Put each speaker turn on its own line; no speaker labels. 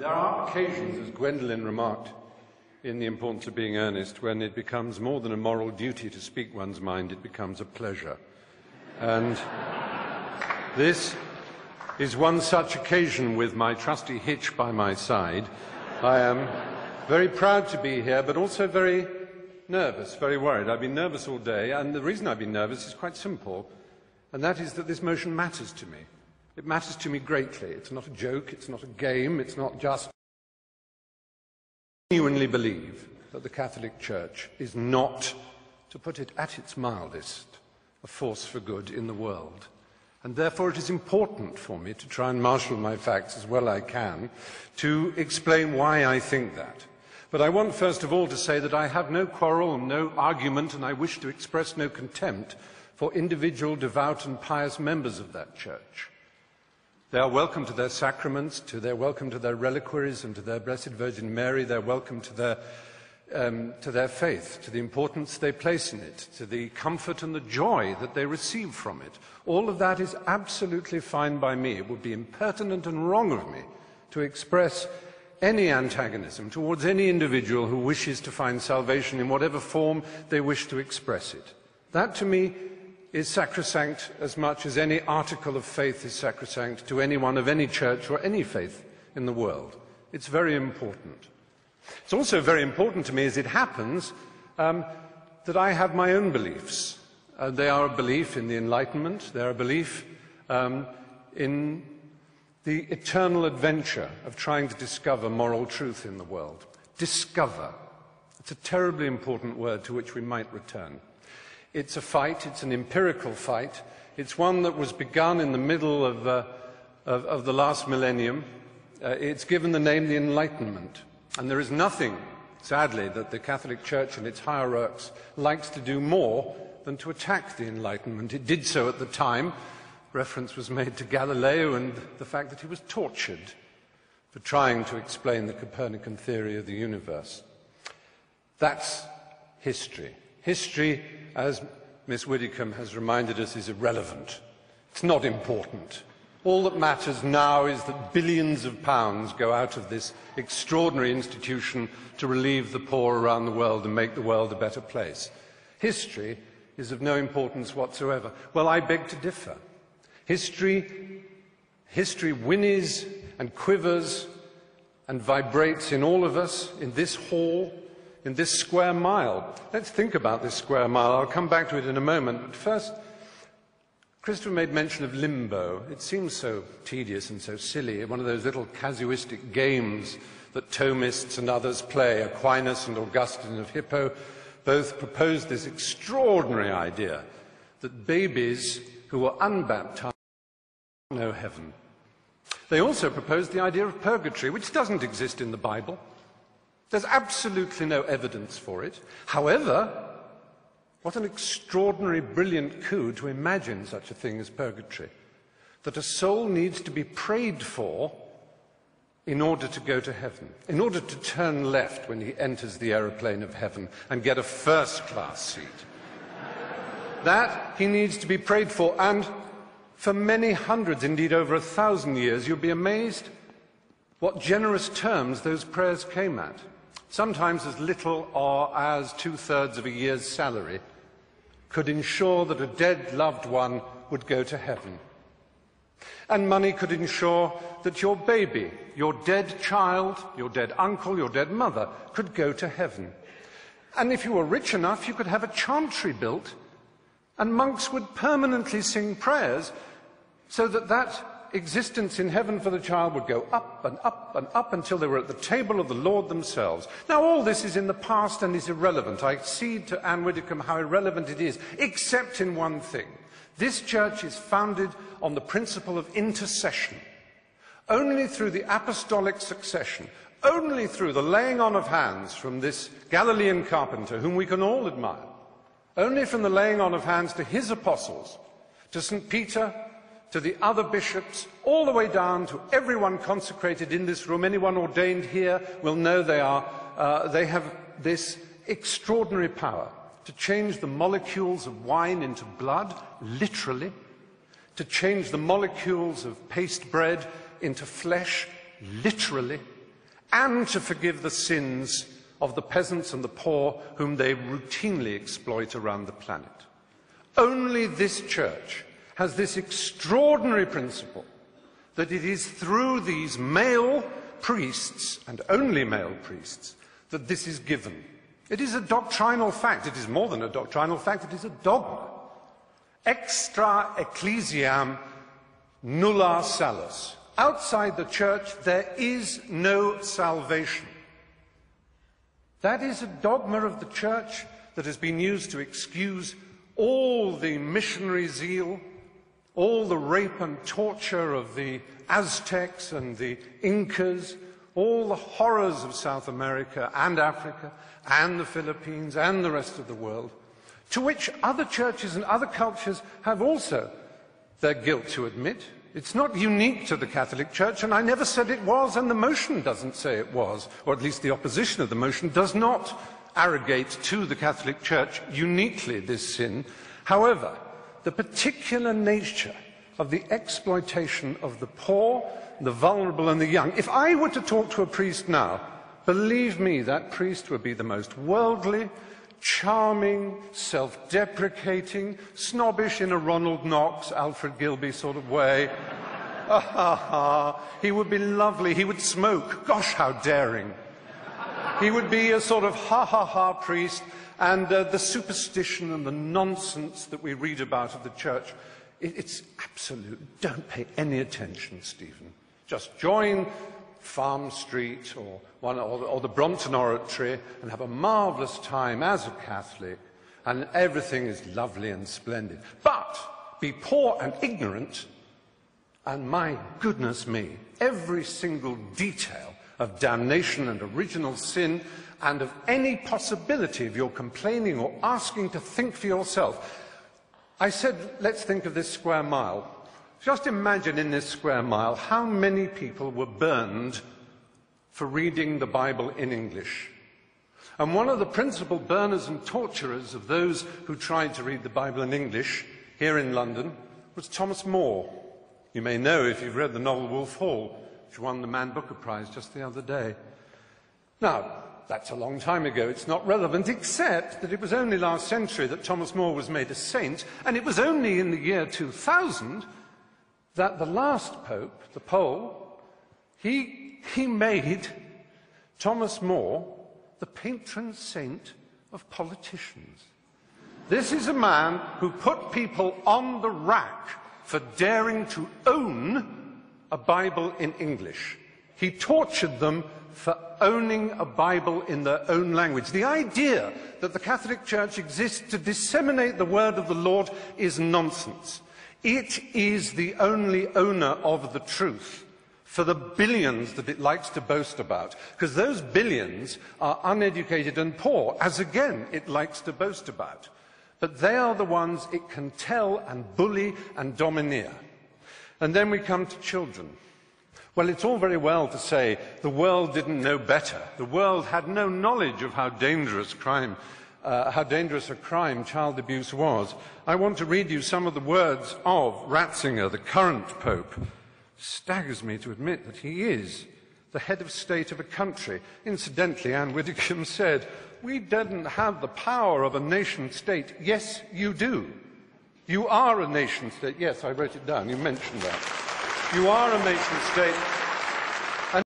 There are occasions, as Gwendolen remarked, in The Importance of Being Earnest, when it becomes more than a moral duty to speak one's mind, it becomes a pleasure. And this is one such occasion with my trusty Hitch by my side. I am very proud to be here, but also very nervous, very worried. I've been nervous all day, and the reason I've been nervous is quite simple, and that is that this motion matters to me. It matters to me greatly. It's not a joke, it's not a game, it's not just... I genuinely believe that the Catholic Church is not, to put it at its mildest, a force for good in the world. And therefore it is important for me to try and marshal my facts as well as I can to explain why I think that. But I want first of all to say that I have no quarrel and no argument, and I wish to express no contempt for individual devout and pious members of that church. They are welcome to their sacraments, they're welcome to their reliquaries and to their Blessed Virgin Mary. They're welcome to their faith, to the importance they place in it, to the comfort and the joy that they receive from it. All of that is absolutely fine by me. It would be impertinent and wrong of me to express any antagonism towards any individual who wishes to find salvation in whatever form they wish to express it. That, to me, is sacrosanct as much as any article of faith is sacrosanct to anyone of any church or any faith in the world. It's very important. It's also very important to me, as it happens, that I have my own beliefs. They are a belief in the Enlightenment. They are a belief in the eternal adventure of trying to discover moral truth in the world. Discover. It's a terribly important word to which we might return. It's a fight, it's an empirical fight. It's one that was begun in the middle of the last millennium. It's given the name the Enlightenment. And there is nothing, sadly, that the Catholic Church and its hierarchs likes to do more than to attack the Enlightenment. It did so at the time. Reference was made to Galileo and the fact that he was tortured for trying to explain the Copernican theory of the universe. That's history. History, as Miss Widdicombe has reminded us, is irrelevant. It's not important. All that matters now is that billions of pounds go out of this extraordinary institution to relieve the poor around the world and make the world a better place. History is of no importance whatsoever. Well, I beg to differ. History whinnies and quivers and vibrates in all of us, in this hall, in this square mile. Let's think about this square mile. I'll come back to it in a moment. But first, Christopher made mention of limbo. It seems so tedious and so silly, one of those little casuistic games that Thomists and others play. Aquinas and Augustine of Hippo both proposed this extraordinary idea that babies who were unbaptized know heaven. They also proposed the idea of purgatory, which doesn't exist in the Bible. There's absolutely no evidence for it. However, what an extraordinary, brilliant coup to imagine such a thing as purgatory. That a soul needs to be prayed for in order to go to heaven, in order to turn left when he enters the aeroplane of heaven and get a first-class seat. That he needs to be prayed for, and for many hundreds, indeed over 1,000 years, you'll be amazed what generous terms those prayers came at. Sometimes as little or as 2/3 of a year's salary could ensure that a dead loved one would go to heaven. And money could ensure that your baby, your dead child, your dead uncle, your dead mother could go to heaven. And if you were rich enough, you could have a chantry built, and monks would permanently sing prayers so that that existence in heaven for the child would go up and up and up until they were at the table of the Lord themselves. Now, all this is in the past and is irrelevant. I cede to Anne Widdicombe how irrelevant it is, except in one thing. This church is founded on the principle of intercession. Only through the apostolic succession, only through the laying on of hands from this Galilean carpenter, whom we can all admire, only from the laying on of hands to his apostles, to St. Peter, to the other bishops, all the way down to everyone consecrated in this room. Anyone ordained here will know they have this extraordinary power to change the molecules of wine into blood, literally, to change the molecules of paste bread into flesh, literally, and to forgive the sins of the peasants and the poor whom they routinely exploit around the planet. Only this church has this extraordinary principle that it is through these male priests, and only male priests, that this is given. It is a doctrinal fact. It is more than a doctrinal fact, it is a dogma. Extra ecclesiam nulla salus. Outside the church, there is no salvation. That is a dogma of the church that has been used to excuse all the missionary zeal, all the rape and torture of the Aztecs and the Incas, all the horrors of South America and Africa and the Philippines and the rest of the world, to which other churches and other cultures have also their guilt to admit. It's not unique to the Catholic Church, and I never said it was, and the motion doesn't say it was, or at least the opposition of the motion does not arrogate to the Catholic Church uniquely this sin. However, the particular nature of the exploitation of the poor, the vulnerable and the young. If I were to talk to a priest now, believe me, that priest would be the most worldly, charming, self-deprecating, snobbish in a Ronald Knox, Alfred Gilby sort of way. He would be lovely. He would smoke. Gosh, how daring. He would be a sort of ha-ha-ha priest, and the superstition and the nonsense that we read about of the church, it's absolute. Don't pay any attention, Stephen. Just join Farm Street or the Brompton Oratory and have a marvellous time as a Catholic, and everything is lovely and splendid. But be poor and ignorant, and my goodness me, every single detail of damnation and original sin and of any possibility of your complaining or asking to think for yourself. I said, let's think of this square mile. Just imagine in this square mile how many people were burned for reading the Bible in English. And one of the principal burners and torturers of those who tried to read the Bible in English here in London was Thomas More. You may know if you've read the novel Wolf Hall, which won the Man Booker Prize just the other day. Now, that's a long time ago. It's not relevant, except that it was only last century that Thomas More was made a saint, and it was only in the year 2000 that the last pope, the Pole, he made Thomas More the patron saint of politicians. This is a man who put people on the rack for daring to own a Bible in English. He tortured them for owning a Bible in their own language. The idea that the Catholic Church exists to disseminate the word of the Lord is nonsense. It is the only owner of the truth for the billions that it likes to boast about, because those billions are uneducated and poor, as again it likes to boast about. But they are the ones it can tell and bully and domineer. And then we come to children. Well, it's all very well to say the world didn't know better. The world had no knowledge of how dangerous a crime child abuse was. I want to read you some of the words of Ratzinger, the current Pope. It staggers me to admit that he is the head of state of a country. Incidentally, Anne Widdecombe said, "We didn't have the power of a nation-state." Yes, you do. You are a nation-state. Yes, I wrote it down. You mentioned that. You are a nation-state.